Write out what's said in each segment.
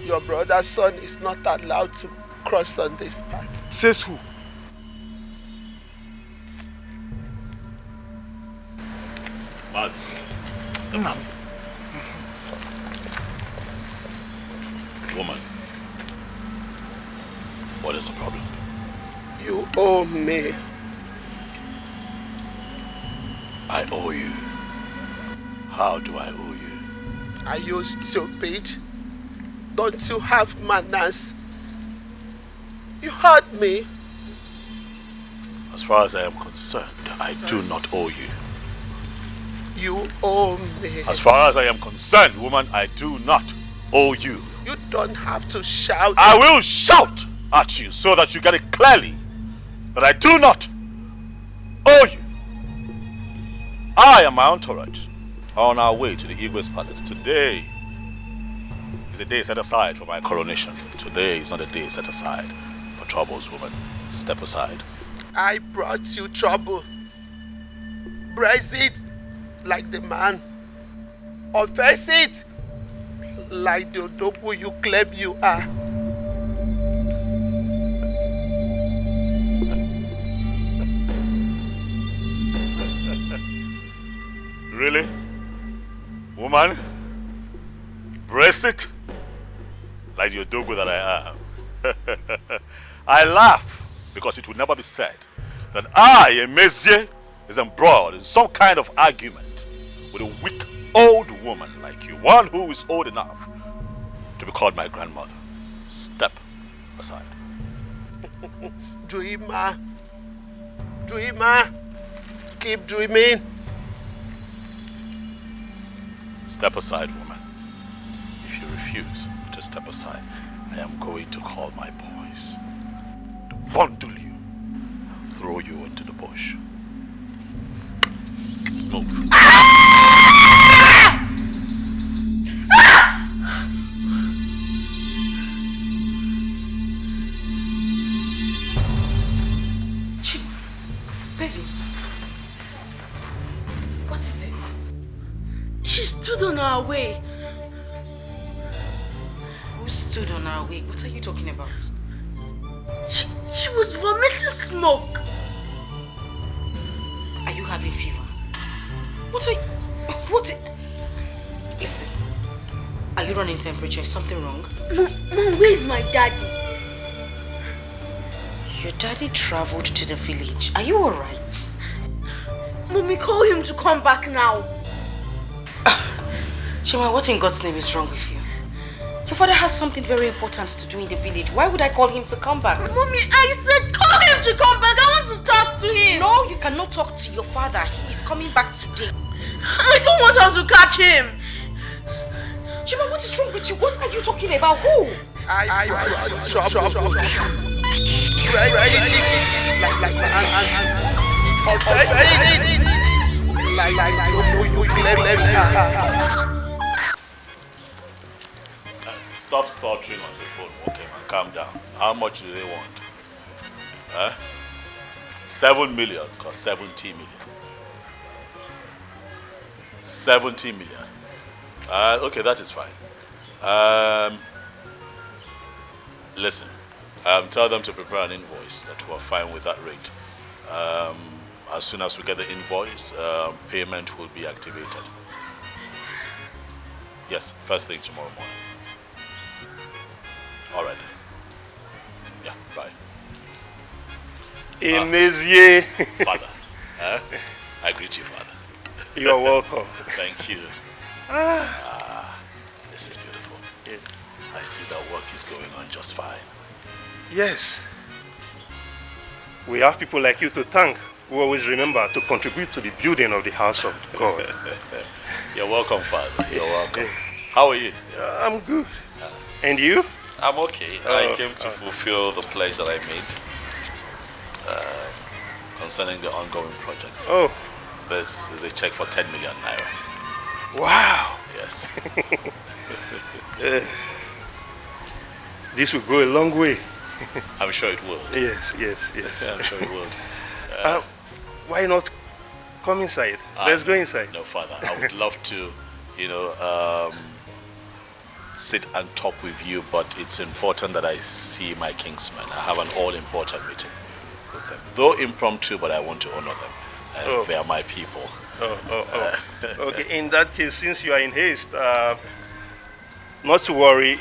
Your brother's son is not allowed to cross on this path. Says who? Mazi, step aside. Woman, what is the problem? You owe me. I owe you. How do I owe you? Are you stupid? Don't you have manners? You heard me. As far as I am concerned, I do not owe you. You owe me. As far as I am concerned, woman, I do not owe you. You don't have to shout. I will shout at you so that you get it clearly that I do not owe you. I and my entourage are on our way to the Igwe's palace. Today is a day set aside for my coronation. Today is not a day set aside for troubles, woman. Step aside. I brought you trouble. Brace it like the man. Or face it like the Odobu you claim you are. Really? Woman? Brace it like the Odogu that I am. I laugh because it will never be said that I, a Mezie, is embroiled in some kind of argument with a weak old woman like you, one who is old enough to be called my grandmother. Step aside. Dreamer. Dreamer. Keep dreaming. Step aside, woman. If you refuse to step aside, I am going to call my boys to bundle you and throw you into the bush. Move. Baby, what is it? She stood on our way. Who stood on our way? What are you talking about? She was vomiting smoke. Are you having fever? Listen, are you running temperature? Is something wrong? Mom, where's my daddy? Your daddy traveled to the village. Are you alright? Mommy, call him to come back now. Chima, what in God's name is wrong with you? Your father has something very important to do in the village. Why would I call him to come back? Mommy, I said call him to come back. I want to talk to him. No, you cannot talk to your father. He is coming back today. I don't want us to catch him. Chima, what is wrong with you? What are you talking about? Who? I brought trouble. Stop stuttering on the phone, okay man, calm down. How much do they want? 7 million or 70 million? 70 million. Okay, that is fine. Listen, tell them to prepare an invoice that we're fine with that rate. As soon as we get the invoice, payment will be activated. Yes, first thing tomorrow morning. All right. Yeah, bye. Emezie. Father, I greet you, Father. You're welcome. Thank you. This is beautiful. Yes. I see that work is going on just fine. Yes. We have people like you to thank who always remember to contribute to the building of the house of God. You're welcome, Father. You're welcome. How are you? I'm good. And you? I'm okay. I came to fulfill the pledge that I made Concerning the ongoing project. Oh. This is a check for 10 million naira. Wow. Yes. This will go a long way. I'm sure it will. Yes. I'm sure it will. Why not come inside? Let's go inside. No, Father. I would love to, sit and talk with you, but it's important that I see my kingsmen. I have an all-important meeting with them. Though impromptu, but I want to honor them. They are my people. Okay, in that case, since you are in haste, not to worry,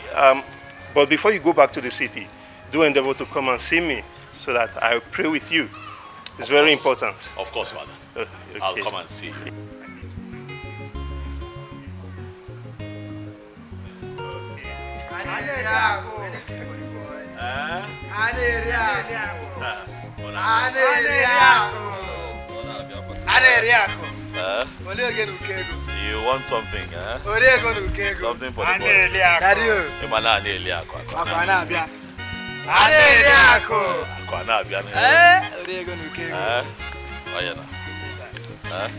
but before you go back to the city, do endeavor to come and see me so that I'll pray with you. It's very important. Of course, Father. Okay. I'll come and see you. You want something, huh? Something for the boy.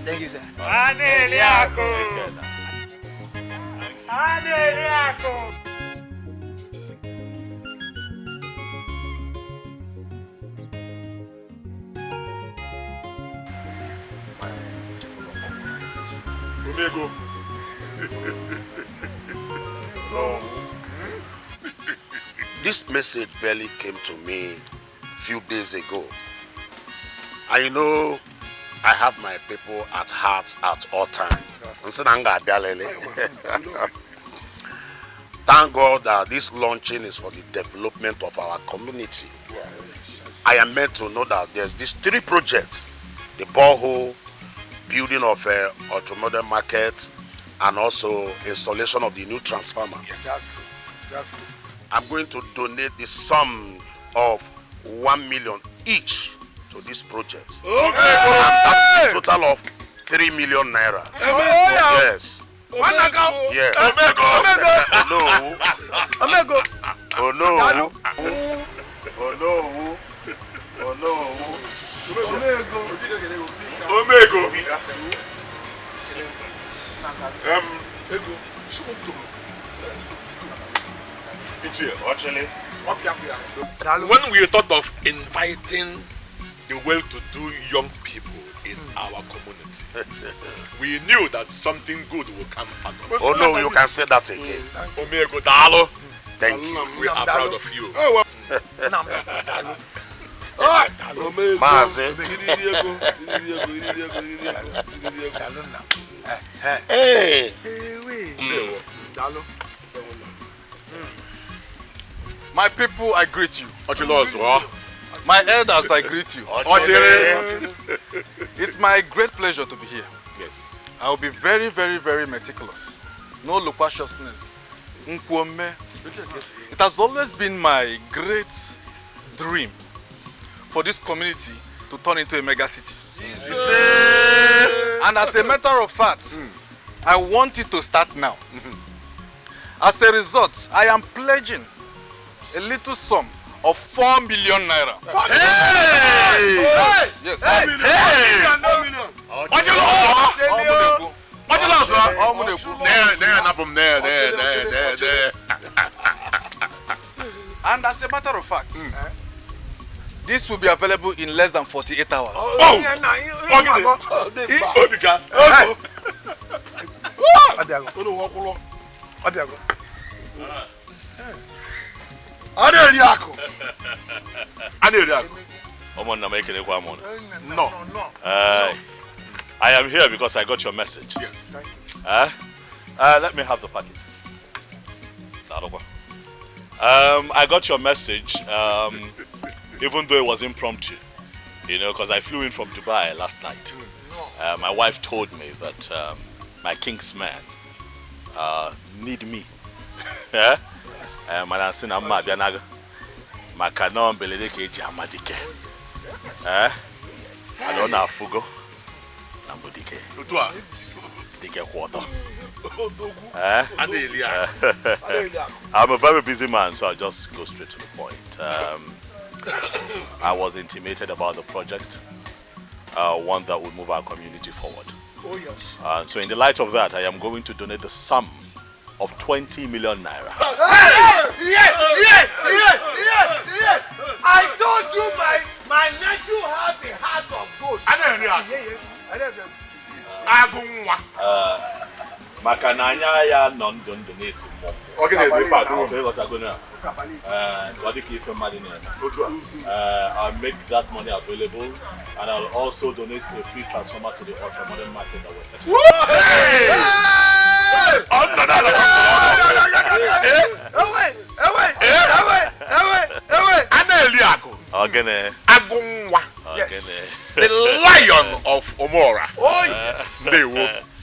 Thank you, sir. Omego. This message barely came to me a few days ago. And you know, I have my people at heart at all times. Thank God that this launching is for the development of our community. I am meant to know that there's these 3 projects: the borehole, building of a automobile market, and also installation of the new transformer. Yes. That's good. I'm going to donate the sum of 1 million each to this project. Okay. That's a total of 3 million naira. Yes. Yes. No. Oh no. Oh no. Oh no. Omego. When we thought of inviting the well-to-do young people in our community, we knew that something good will come out of it. Oh no, you can say that again. Omego Dalo. Thank you. We are proud of you. Maze. Hey. My people, I greet you. My elders, I greet you. It's my great pleasure to be here. Yes. I will be very, very, very meticulous. No loquaciousness. It has always been my great dream for this community to turn into a mega city. And as a matter of fact, I want it to start now. As a result, I am pledging a little sum of 4 million naira. Hey! Yes. Hey! What you lost? What you lost? And as a matter of fact, this will be available in less than 48 hours. No. I am here because I got your message. Yes. Let me have the package. I got your message, even though it was impromptu, you know, because I flew in from Dubai last night. My wife told me that my king's men need me. I don't know fugo. I'm a very busy man, so I'll just go straight to the point. I was intimated about the project, one that will move our community forward. Oh yes. So in the light of that, I am going to donate the sum of 20 million naira. Yes! I told you my nephew has a heart of gold. Okay, they fat. What are going on? What do you keep from money? I'll make that money available, and I'll also donate a free transformer to the ultra modern market that we're setting. The lion of Omora.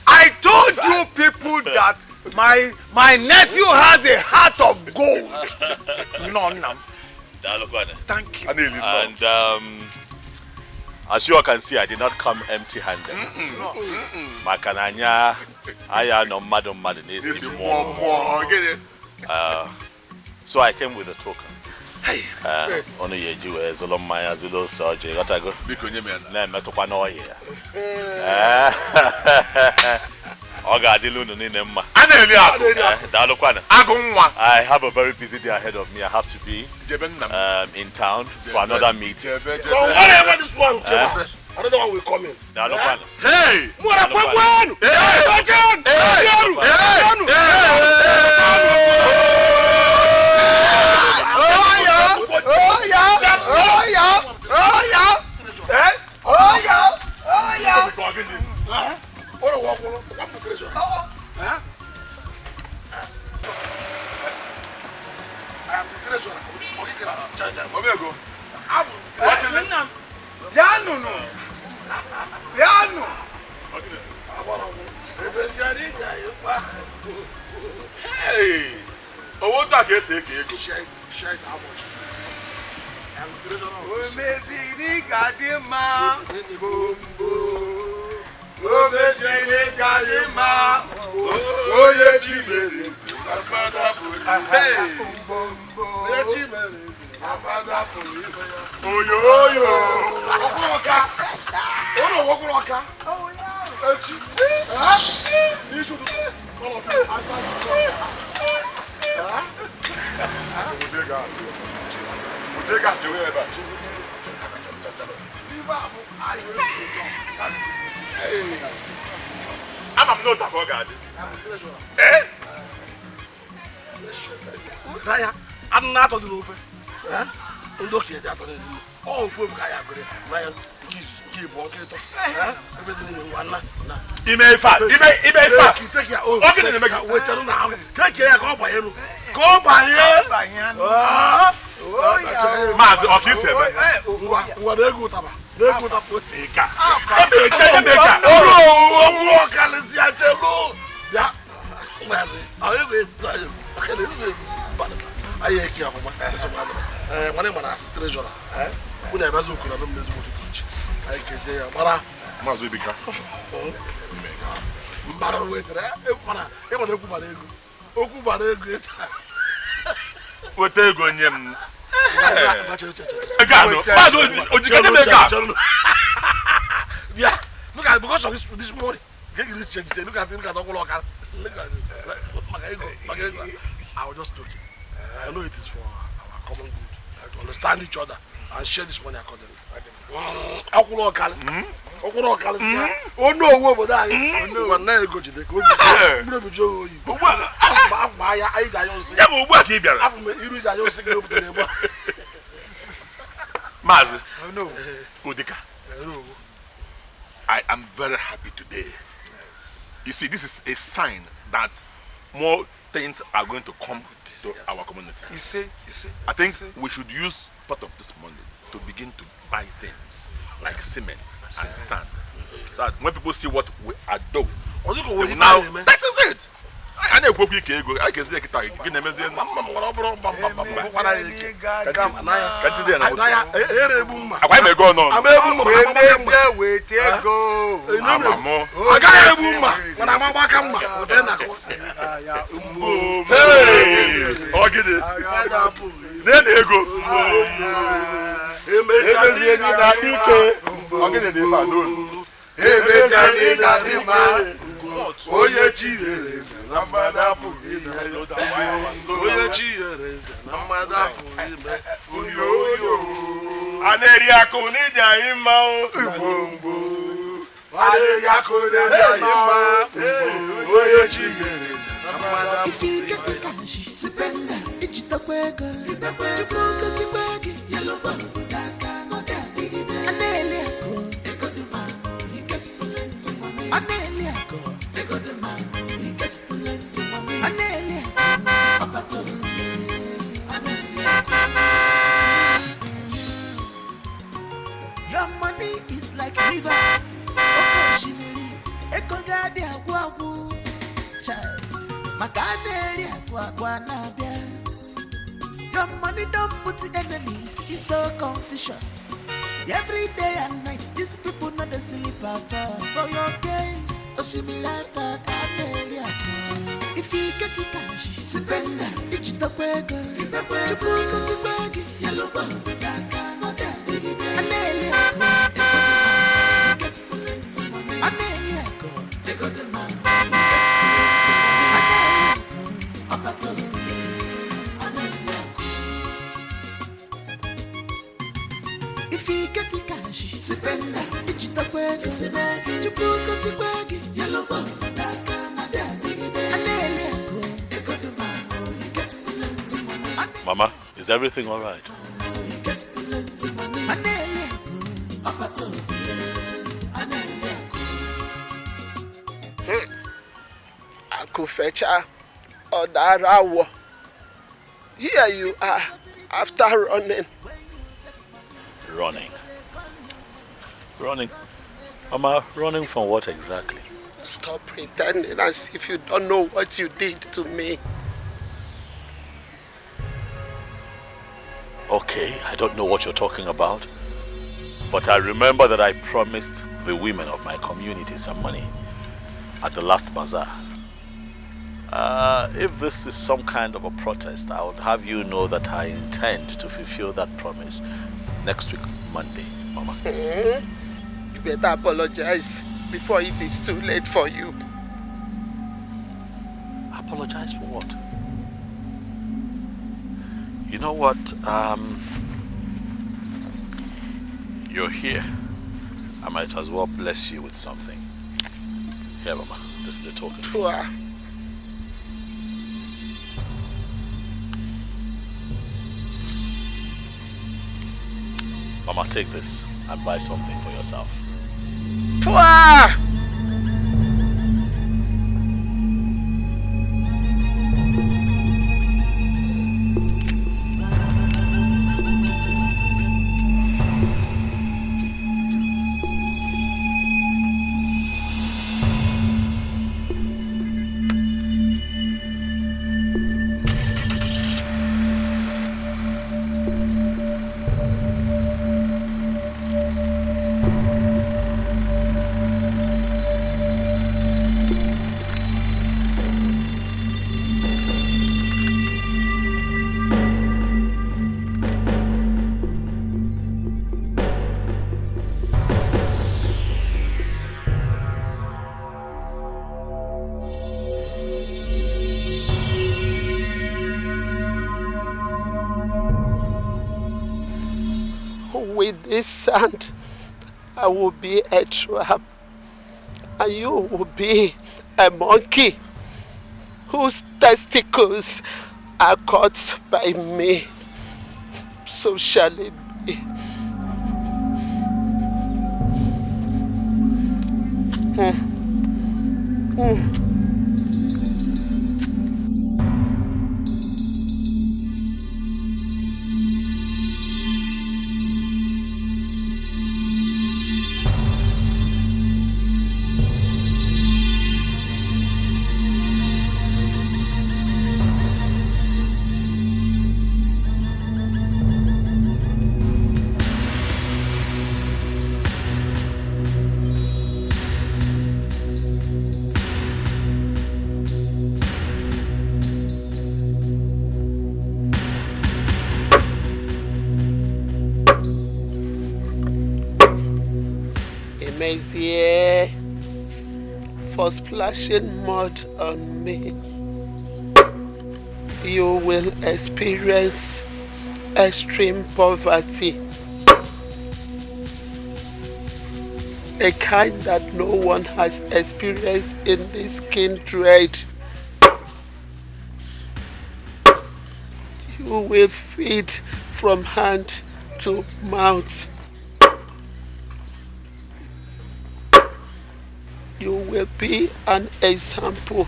I told you people that my nephew has a heart of gold. Thank you. And as you all can see, I did not come empty-handed. Makananya, I no madam. So I came with a token. Hey, only you as a long my as you surgery. Got to go. I have a very busy day ahead of me. I have to be in town for another meeting. Whatever this one, another one will come in. Hey! Hey! Oh, what that is? Shite, how much? I'm not a god. Eh? Raya, I'm not on the roof. Look here, that all four guy are good. Ryan, keep walking. Everything in one. He may fat. Take your own. Okay, make a wait now. Take care, go by him. Go by him. Master of his what they go to. They go to put a car. Yeah. I will tell you. I care for my money, but I treasure. When I was looking at them, there's what to teach. I can say, Mara, Mazubika. Mara, wait there. What they go in him? Yeah, look at because of this morning. Look at him. I was just talking. I know it is for our common good to understand each other and share this money accordingly. Oh no, over there. Oh no, go to the good. I am very happy today. You see, this is a sign that more things are going to come to our community. You see, I think we should use part of this money to begin to buy things like cement and sand. So that when people see what we are doing, now that is it. I know go quick ego. I can say it again. I say, why may go no? Oye chireze na mada pugime Oye chireze na mada pugime Oyo Aneria kuni dia ima o Aneria kuni dia ima Oye chireze na If you get a cash, spend it. Digital Beggar, Chibukas the Beggar, Yellow Bubble, Daka, no daddy. Anelia go, they got the man, he gets plenty money. Anelia go, they got the man, he gets plenty money. Anelia go, Abato, Anelia go. Your money is like river, occasionally, Echo Gadi Aguabu, child. Makaneli Aqua Nabia. Your money don't put the enemies into confusion. Every day and night, these people not the sleep out for your case. Oshimilata Kanelia. If you get the cash, spend it. Digital Beggar, Chibukas the Beggar, Yellow Bubble, Daka, no daddy. Anelia go, they got the man, he gets plenty money. Anelia go, they got the man, he gets plenty money. Anelia go, Abato, Anelia go. If you get the cash, spend it. Digital Beggar, Chibukas the Beggar, Yellow Bubble, Daka, no daddy. Anelia go, they got the man, he gets plenty money. Mama, is everything all right? He gets plenty money. Anelia go, Abato, Anelia go. Akufecha Odarawo. Here you are after running. Running. Running? Mama, running from what exactly? Stop pretending as if you don't know what you did to me. Okay, I don't know what you're talking about, but I remember that I promised the women of my community some money at the last bazaar. If this is some kind of a protest, I would have you know that I intend to fulfill that promise next week, Monday, Mama. You better apologize before it is too late for you. Apologize for what? You know what? You're here. I might as well bless you with something. Here, Mama. This is a token. Mama, take this and buy something for yourself. With this sand, I will be a trap, and you will be a monkey whose testicles are caught by me. So shall it be. Here for splashing mud on me. You will experience extreme poverty, a kind that no one has experienced in this kindred. you will feed from hand to mouth. You will be an example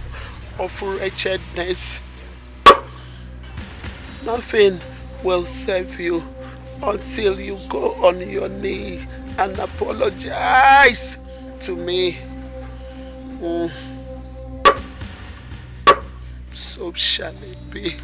of wretchedness. Nothing will save you until you go on your knee and apologize to me. So shall it be.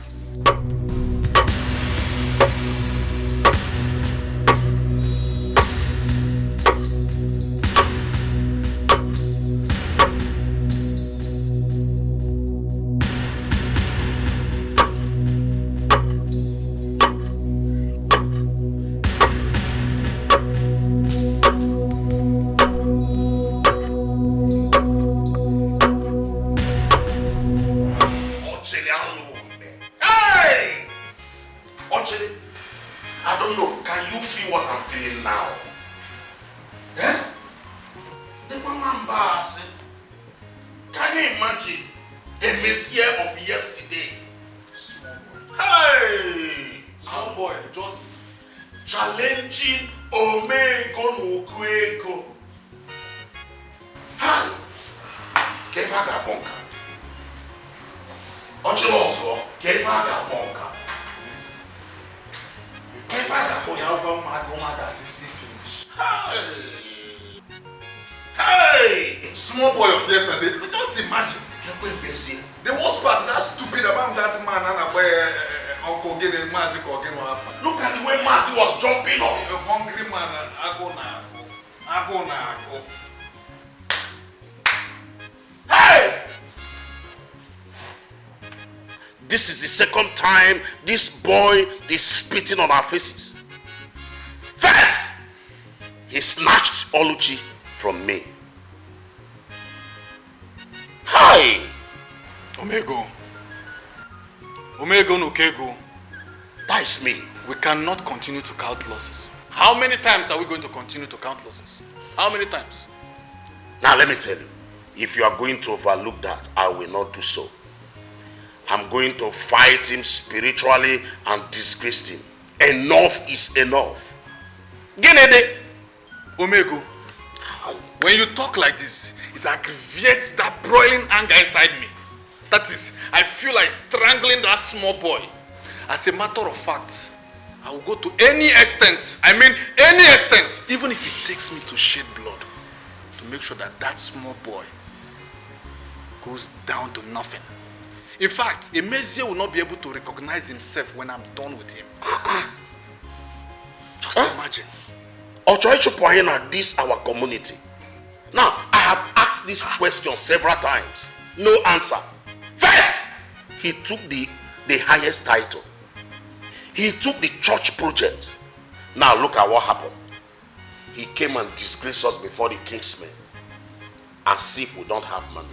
Small boy of yesterday, just imagine. The worst part, that's stupid about that man and Uncle Gene, Mazi Kogen. Look at the way Mazi was jumping up. A hungry man, I go now. Hey! This is the second time this boy is spitting on our faces. First, he snatched Oluchi from me. Hi! Omego no Kego. That is me. We cannot continue to count losses. How many times are we going to continue to count losses? How many times? Now let me tell you, if you are going to overlook that, I will not do so. I'm going to fight him spiritually and disgrace him. Enough is enough. Genede. Omego, when you talk like this, it aggravates that broiling anger inside me. That is, I feel like strangling that small boy. As a matter of fact, I will go to any extent, even if it takes me to shed blood, to make sure that that small boy goes down to nothing. In fact, Emezie will not be able to recognize himself when I'm done with him. Just imagine. Ochoichupohina, this our community. Now, I have asked this question several times. No answer. First, he took the highest title. He took the church project. Now look at what happened. He came and disgraced us before the king's men. As if we don't have money.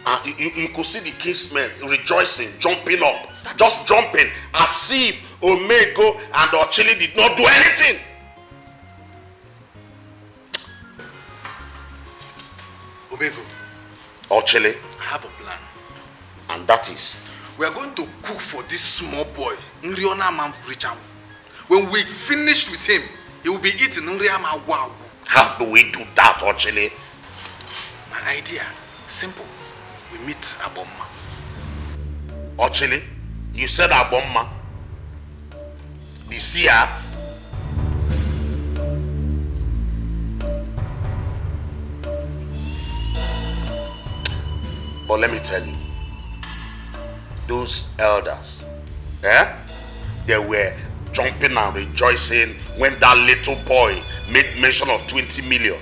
And you could see the king's men rejoicing, jumping up. Just jumping. As if Omego and Ochili did not do anything. Omego. Ochili. I have a plan. And that is? We are going to cook for this small boy, Nriona Manfricham. When we finish with him, he will be eating Nriama Wagu. How do we do that, Ochili? My idea, simple. We meet Abomma. Ochili, you said Abomma. The seer. But let me tell you, those elders, they were jumping and rejoicing when that little boy made mention of 20 million.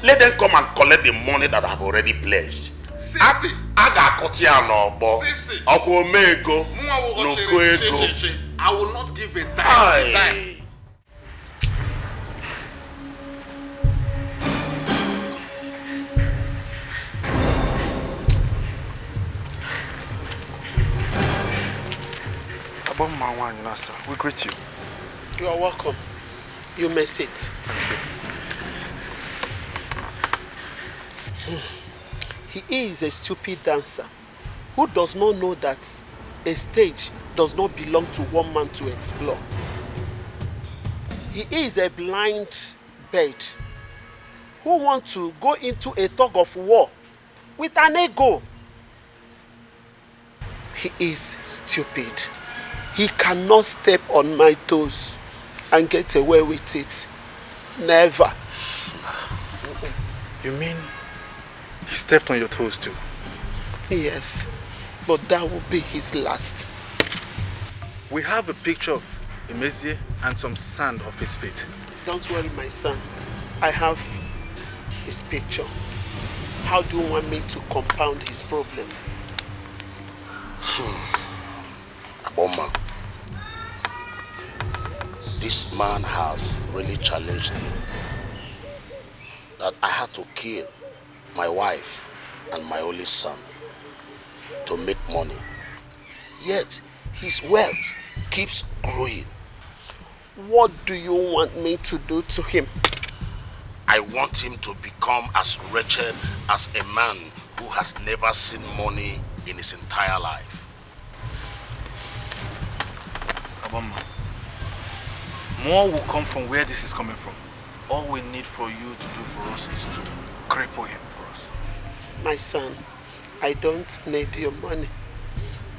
Let them come and collect the money that I've already pledged. Sisi. Sisi. I will not give a dime. We greet you. You are welcome. You may sit. Thank you. He is a stupid dancer who does not know that a stage does not belong to one man to explore. He is a blind bird who wants to go into a tug of war with an ego. He is stupid. He cannot step on my toes and get away with it. Never. You mean he stepped on your toes too? Yes, but that will be his last. We have a picture of Emezie and some sand off his feet. Don't worry, my son. I have his picture. How do you want me to compound his problem? Aboma, this man has really challenged me. That I had to kill my wife and my only son to make money. Yet his wealth keeps growing. What do you want me to do to him? I want him to become as wretched as a man who has never seen money in his entire life. Aboma, more will come from where this is coming from. All we need for you to do for us is to cripple him for us. My son, I don't need your money.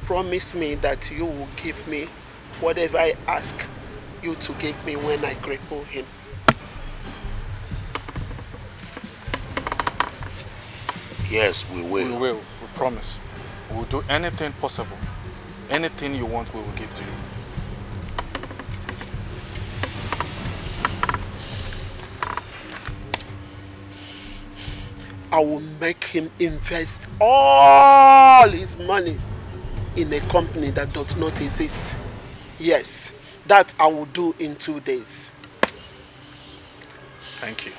Promise me that you will give me whatever I ask you to give me when I cripple him. Yes, we will. We will. We promise. We will do anything possible. Anything you want, we will give to you. I will make him invest all his money in a company that does not exist. Yes, that I will do in 2 days. Thank you.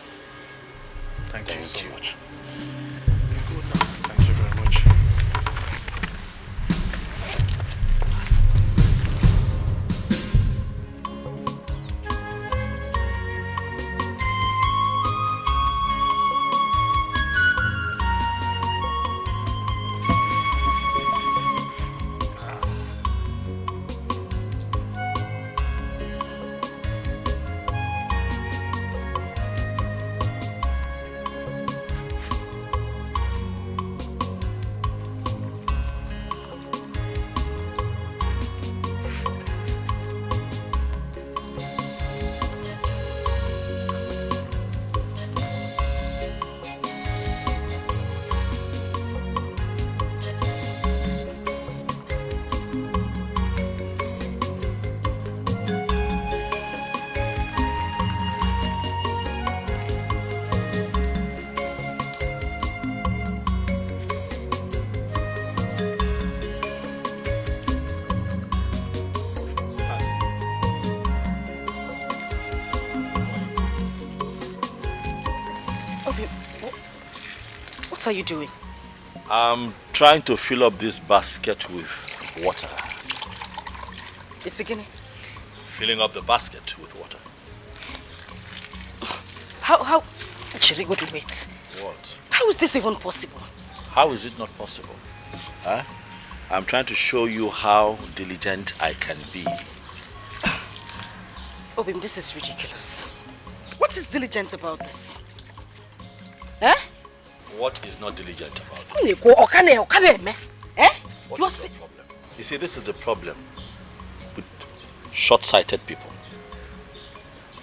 Thank you so much. Good now. Thank you very much. What are you doing? I'm trying to fill up this basket with water. It's again. Filling up the basket with water. How? Actually, go to wait. What? How is this even possible? How is it not possible? Huh? I'm trying to show you how diligent I can be. Obim, this is ridiculous. What is diligent about this? Eh? What is not diligent about this? Eh? What is the problem? You see, this is the problem with short-sighted people.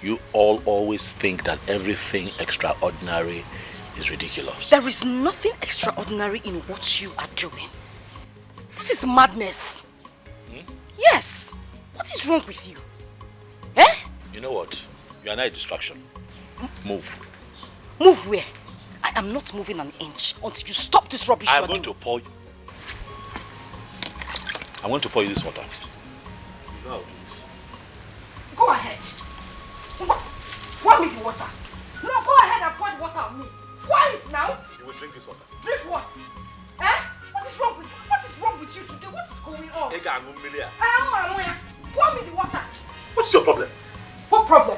You all always think that everything extraordinary is ridiculous. There is nothing extraordinary in what you are doing. This is madness. Yes. What is wrong with you? Eh? You know what? You are not a distraction. Move. Move where? I am not moving an inch until you stop this rubbish. I'm going to pour you this water. No. Go ahead. Pour me the water. No, go ahead and pour the water on me. Pour it now. You will drink this water. Drink what? Eh? What is wrong with you today? What is going on? Pour me the water. What is your problem? What problem?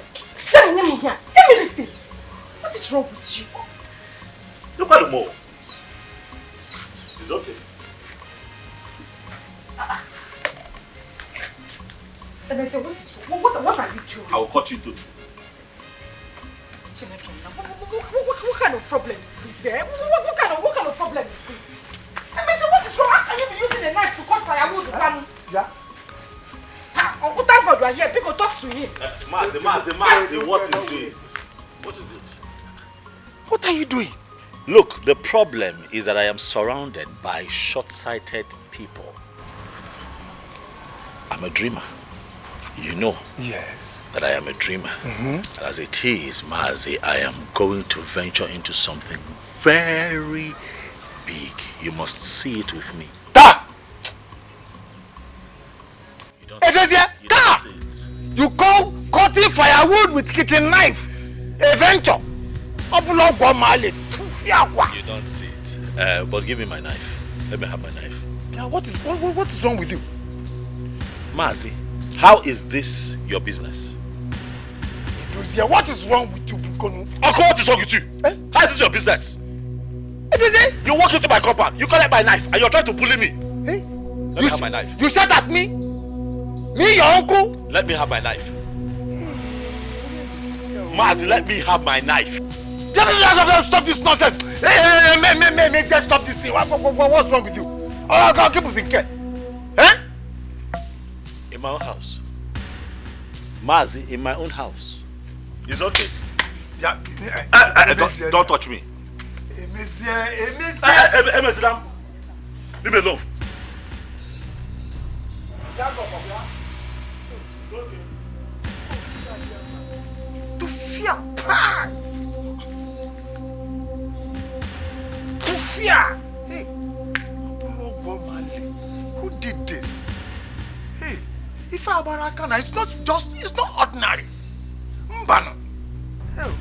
Let me here. Let me listen. What is wrong with you? Look at the more. It's okay. And I said, what are you doing? I will cut you into two. What kind of problem is this? Eh? What kind of problem is this? I mean, what is wrong? How can you be using a knife to cut firewood? Yeah. Oh, thank God you are here. People talk to him. Mazi, what is it? What is it? What are you doing? Look, the problem is that I am surrounded by short-sighted people. I'm a dreamer. You know Yes. that I am a dreamer. And as it is, Mazi, I am going to venture into something very big. You must see it with me. Da! You don't see it. You call cutting firewood with kitchen knife a venture? You don't see it. But give me my knife. Let me have my knife. Yeah, what is wrong with you? Mazi, how is this your business? What is wrong with you, Bukonu? Uncle, what is wrong with you? Eh? How is this your business? You walk into my compound, you collect my knife, and you're trying to bully me. Hey? Let me have my knife. You said at me? Me, your uncle? Let me have my knife. Mazi, let me have my knife. Stop this nonsense. Hey, just stop this thing. What's wrong with you? Oh, God, keep us in care. Eh? In my own house. Mazi, in my own house. It's okay. Yeah. Don't touch me. Leave me alone. To fear. To fear. Hey. Who did this? Hey. If I'm Barakana, it's not ordinary. Mbano. Hell.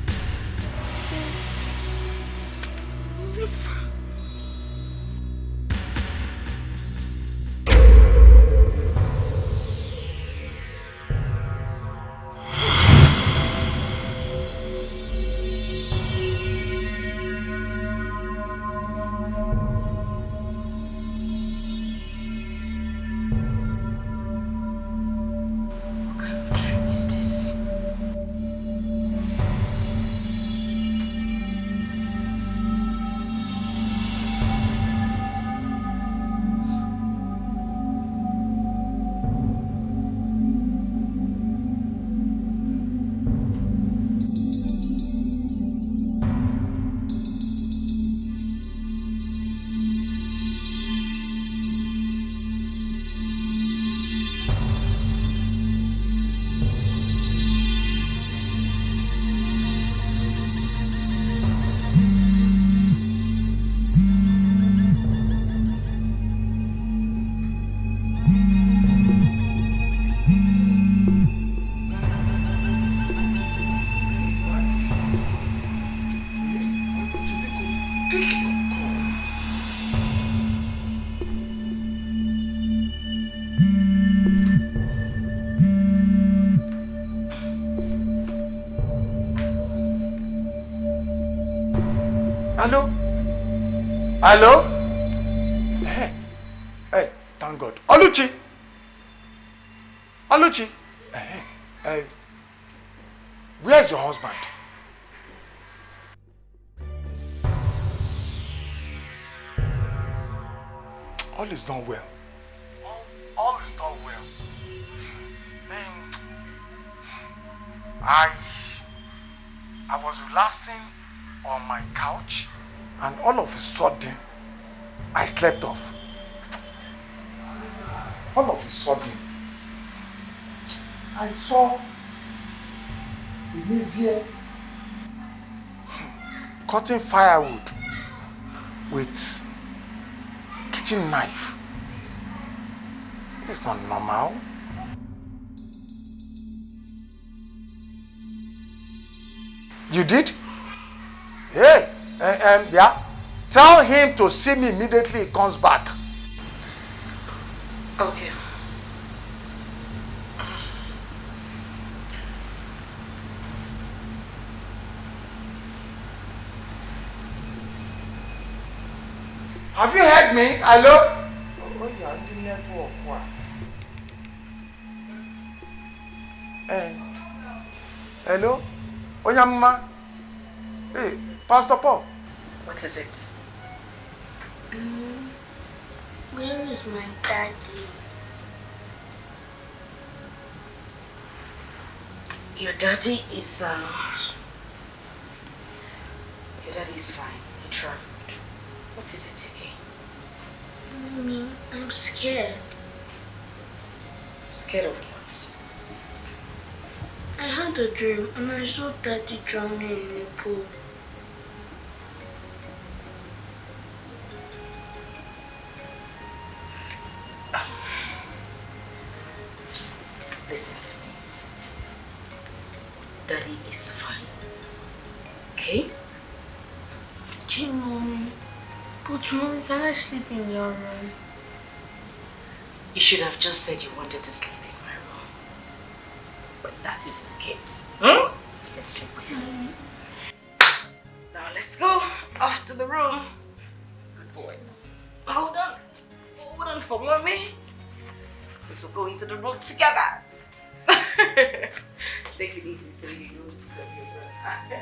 Hello? Hello? Hey, thank God. Oluchi! Oluchi! Where is your husband? All is not well. All is not well. I was relaxing on my couch and all of a sudden I slept off. All of a sudden I saw Emizie cutting firewood with kitchen knife. It's not normal. You did? Hey, yeah. Tell him to see me immediately he comes back. Okay. Have you heard me? Hello? Oh, yeah, the network. Hello? Onyamma? Hey, Pastor Paul. What is it? Where is my daddy? Your daddy is fine. He traveled. What is it again? Mommy, I'm scared. Scared of what? I had a dream and I saw Daddy drowning in a pool. Listen to me. Daddy is fine. Okay? Okay, Mommy. But Mommy, can I sleep in your room? You should have just said you wanted to sleep in my room. But that is okay. You can sleep with me. Now let's go off to the room. Good boy. Hold on. Hold on for mommy. Because we'll go into the room together. Take it easy so you know it's okay, bro.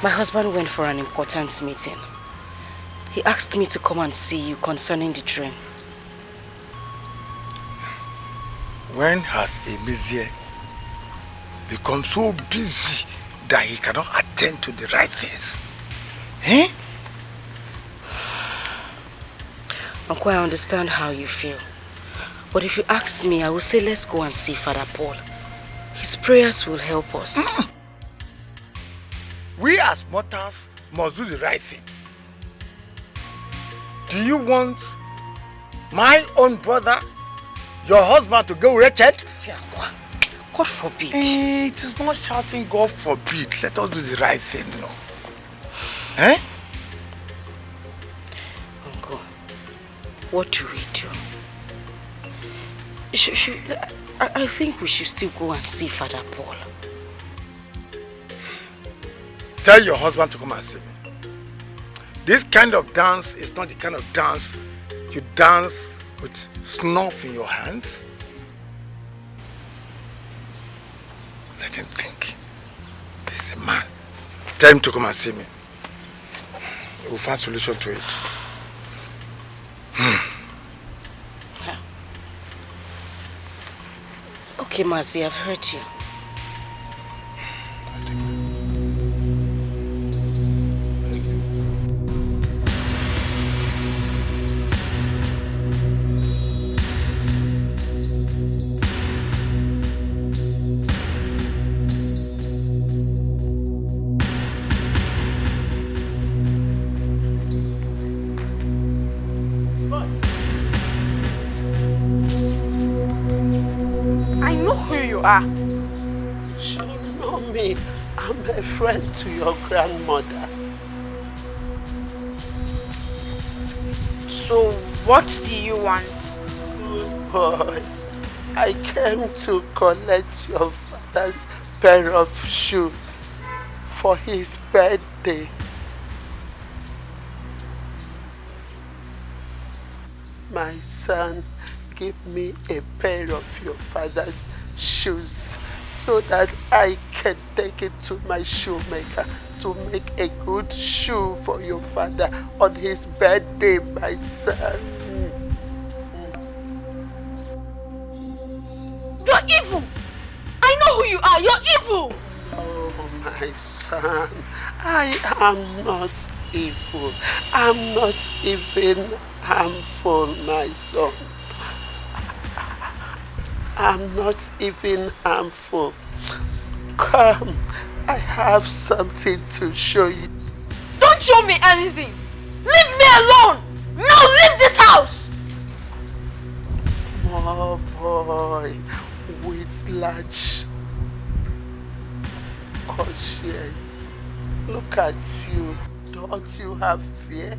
My husband went for an important meeting. He asked me to come and see you concerning the dream. When has Emizie become so busy that he cannot attend to the right things? Eh? Uncle, I understand how you feel. But if you ask me, I will say let's go and see Father Paul. His prayers will help us. We as mortals must do the right thing. Do you want my own brother, your husband, to go wretched? God forbid. It is not shouting God forbid. Let us do the right thing, no. Eh? Uncle, what do we do? I think we should still go and see Father Paul. Tell your husband to come and see me. This kind of dance is not the kind of dance you dance with snuff in your hands. Let him think. He's a man. Tell him to come and see me. We'll find a solution to it. Okay, Mercy, I've heard you. You know me. I'm a friend to your grandmother. So, what do you want? Boy, I came to collect your father's pair of shoes for his birthday. My son, give me a pair of your father's shoes so that I can take it to my shoemaker to make a good shoe for your father on his birthday, my son. You're evil! I know who you are! You're evil! Oh, my son, I am not evil. I'm not even harmful, my son. I'm not even harmful. Come, I have something to show you. Don't show me anything. Leave me alone. Now leave this house. Small boy with large conscience. Look at you. Don't you have fear?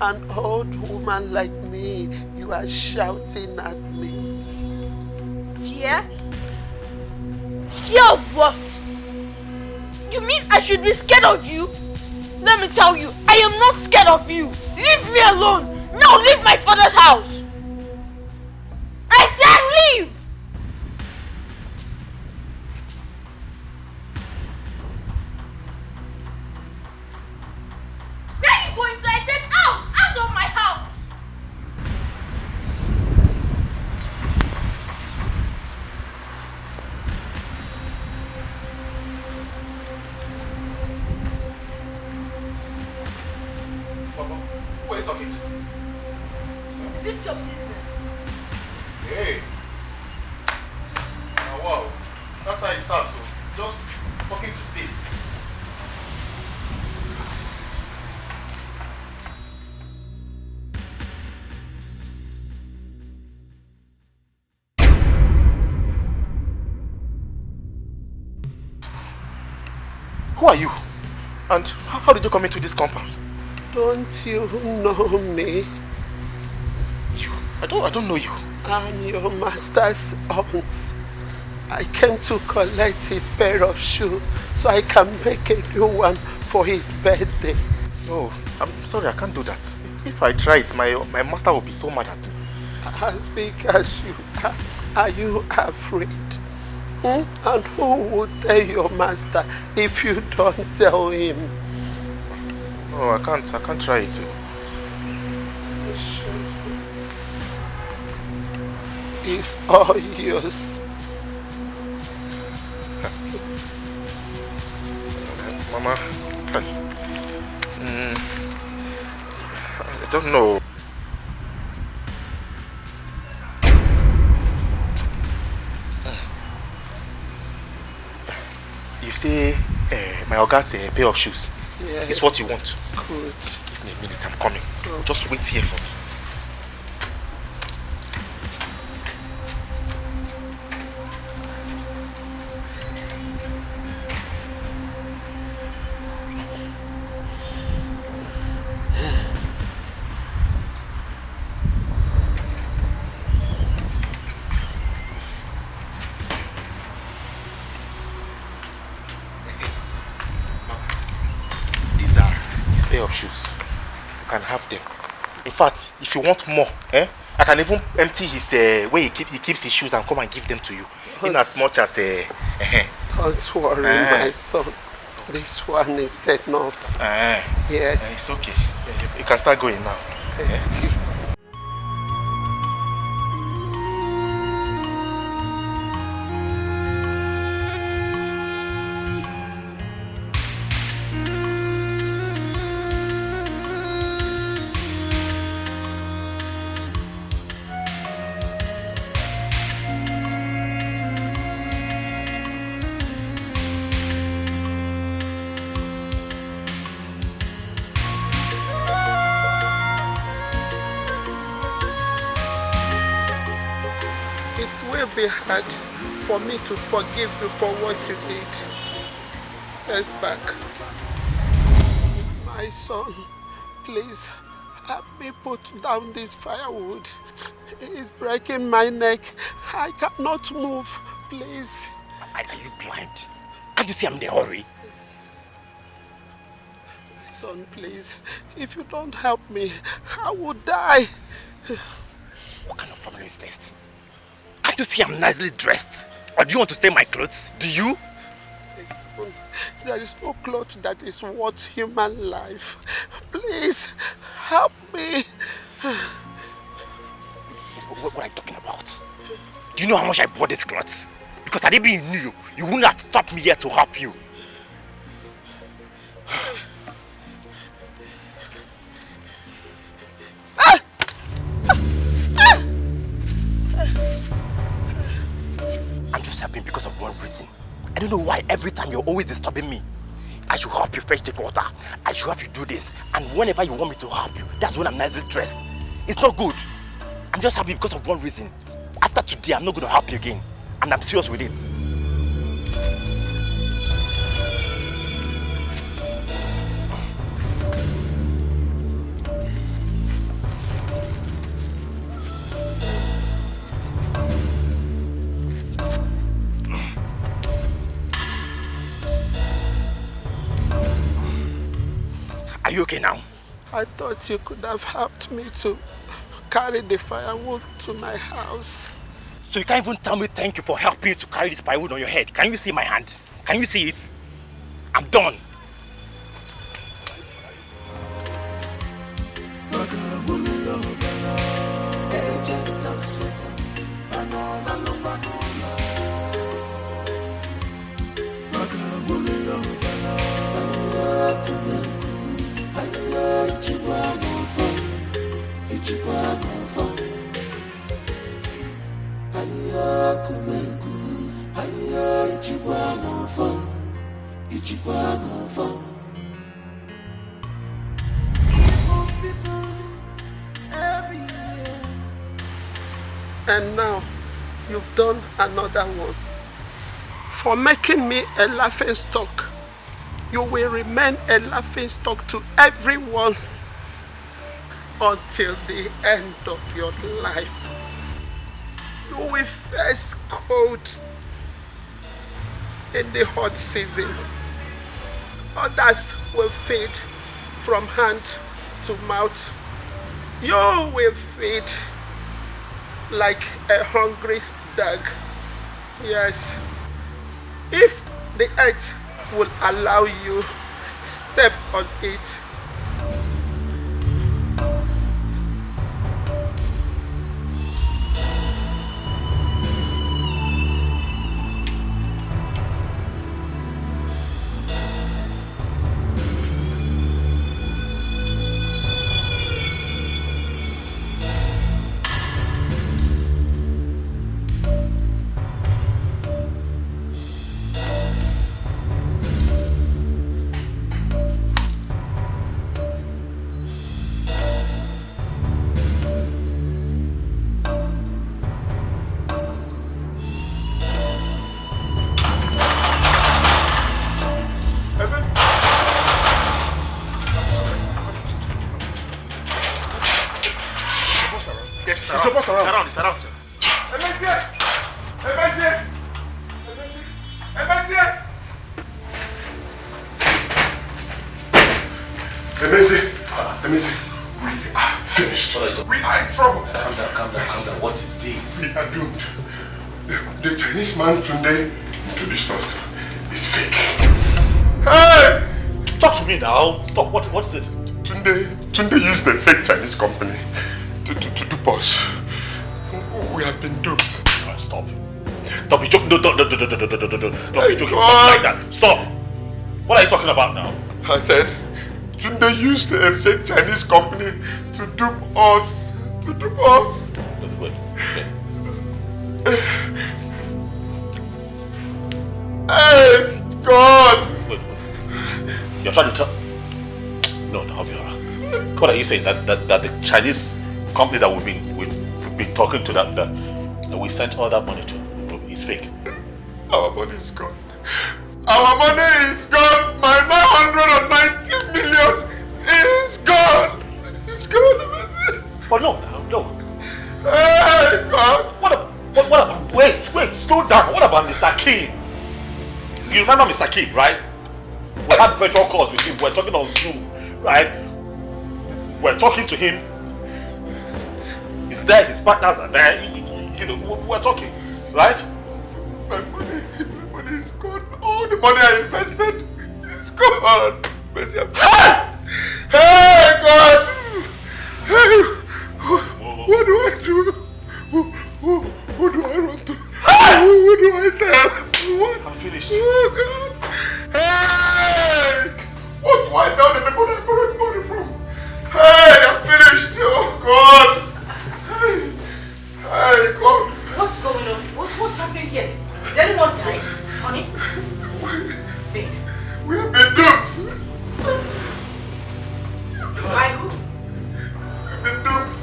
An old woman like me, you are shouting at me. Fear? Fear of what? You mean I should be scared of you? Let me tell you, I am not scared of you. Leave me alone. Now leave my father's house. I said leave. Where are you going to? I said out of my house. Who are you talking to? Is it your business? Hey. Wow. That's how it starts. So just talking to space. Who are you? And how did you come into this compound? Don't you know me? I don't know you. I'm your master's aunt. I came to collect his pair of shoes so I can make a new one for his birthday. No, I'm sorry, I can't do that. If I try it, my master will be so mad at me. As big as you are you afraid? And who would tell your master if you don't tell him? Oh, I can't try it. It's all yours. Mama, I don't know. You say my organ's a pair of shoes. Yes. It's what you want. Good. Give me a minute, I'm coming. Just wait here for me. Pair of shoes. You can have them. In fact, if you want more, I can even empty his where he keeps his shoes and come and give them to you. In as much as Don't worry, my son. This one is enough. Yes. It's okay. You can start going now. Thank you. It will be hard for me to forgive you for what you did. Yes, back. My son, please help me put down this firewood. It's breaking my neck. I cannot move. Please. Are you blind? Can't you see I'm in a hurry? Son, please. If you don't help me, I will die. What kind of problem is this? Can't you see I'm nicely dressed? Or do you want to steal my clothes? Do you? There is no cloth that is worth human life. Please, help me. What are you talking about? Do you know how much I bought these clothes? Because had it been you, you wouldn't have stopped me here to help you. I'm just helping because of one reason. I don't know why every time you're always disturbing me. I should help you fetch the water. I should help you do this. And whenever you want me to help you, that's when I'm nicely dressed. It's not good. I'm just happy because of one reason. After today, I'm not going to help you again. And I'm serious with it. Are you okay now? I thought you could have helped me to carry the firewood to my house. So you can't even tell me thank you for helping you to carry this firewood on your head. Can you see my hand? Can you see it? I'm done. Agent of Satan, And now, you've done another one. For making me a laughing stock, you will remain a laughing stock to everyone until the end of your life. You will face cold in the hot season. Others will feed from hand to mouth. You will feed like a hungry dog. Yes. If the earth will allow you, step on it. Surround, sir. Emezie, we are finished. We are in trouble. Calm down. What is it? We are doomed. The Chinese man Tunde introduced us to is fake. Hey! Talk to me now. Stop. What is it? Tunde used a fake Chinese company to dupe us. We have been duped. Stop. Don't be joking. Don't be joking something like that. Stop. What are you talking about now? I said, Tunde used a fake Chinese company to dupe us. Wait. Hey, God! Wait. You're trying to tell... No, Javiera. What are you saying? That the Chinese company that we've been talking to, that we sent all that money to, is fake? Our money is gone. Our money is gone. My 990 million is gone. It's gone, Emezie. But no. Hey, God. What about... Wait, slow down. What about Mr. Kim? You remember Mr. Kim, right? We had virtual calls with him. We're talking on Zoom, right? We're talking to him. He's there. His partners are there. We're talking, right? My money is gone. All the money I invested is gone. Hey, God! Hey, what do I do? Who do I run to? Who do I tell? I'm finished. Oh, God! Hey! What do I tell the people that I borrowed money from? Hey, I'm finished. Oh, God! Hey, God! What's going on? What's happening here? Did anyone die, honey? Babe. We have been duped. By who? We've been duped.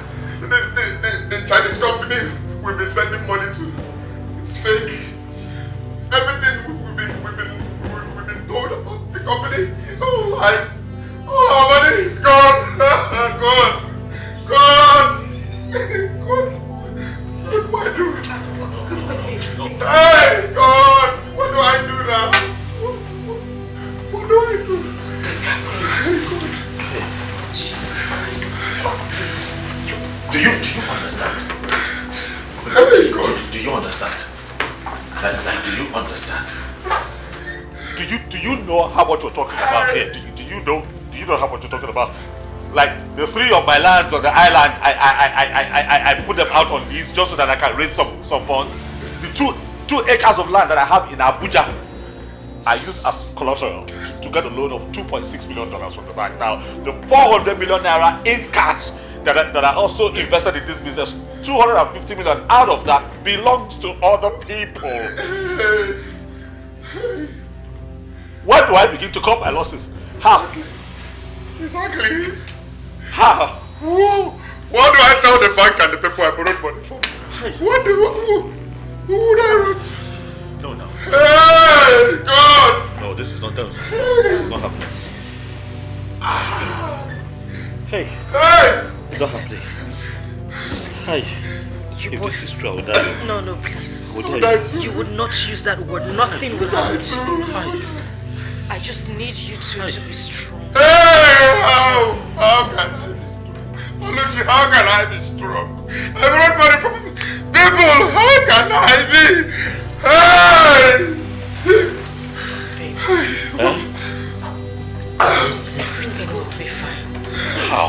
The Chinese company we've been sending money to, it's fake. Everything we've been told about the company is all lies. All our money is gone. Gone. Gone. Gone. What do I do? Hey, God! What do I do now? What do I do? Jesus Christ. Please. Do you understand? Hey, God. Do you understand? Like, do you understand? Do you know how much we're talking about here? Do you know how much we're talking about? Like the 3 of my lands on the island, I put them out on lease just so that I can raise some funds. The 2 acres of land that I have in Abuja, I used as collateral to get a loan of $2.6 million from the bank. Now, the 400 million naira in cash that I also invested in this business, 250 million out of that belongs to other people. Where do I begin to cut my losses? How? Exactly. How? What do I tell the bank and the people I borrowed money from? Who would I write? No. Hey, God! No, this is not done. This is not happening. Hey! It's not happening. Hi. If this is true, I will die. No, please. You would not use that word. Nothing will happen to you. I just need you to be strong. Hey! How can I be strong? Oluchi, how can I be strong? I borrowed money from people. How can I be? Hey! Everything will be fine. How?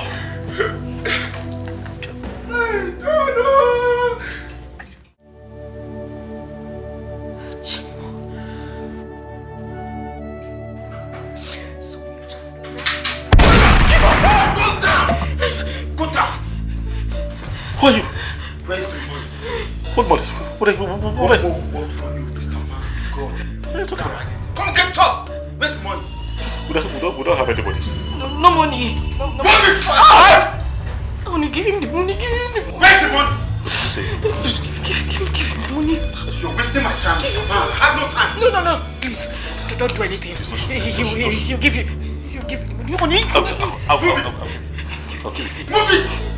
Who are you? Where's the money? What money? What from you, Mr. Man? God. What are you talking about? Come get up! Where's the money? We don't have any money. No money. No money! Only give him the money. Where's the money? What did you say? Give him the money. You're wasting my time, Mr. Man. I have no time. No. Please, don't do anything. He'll give you. He'll give you money. I'll give it. Move it!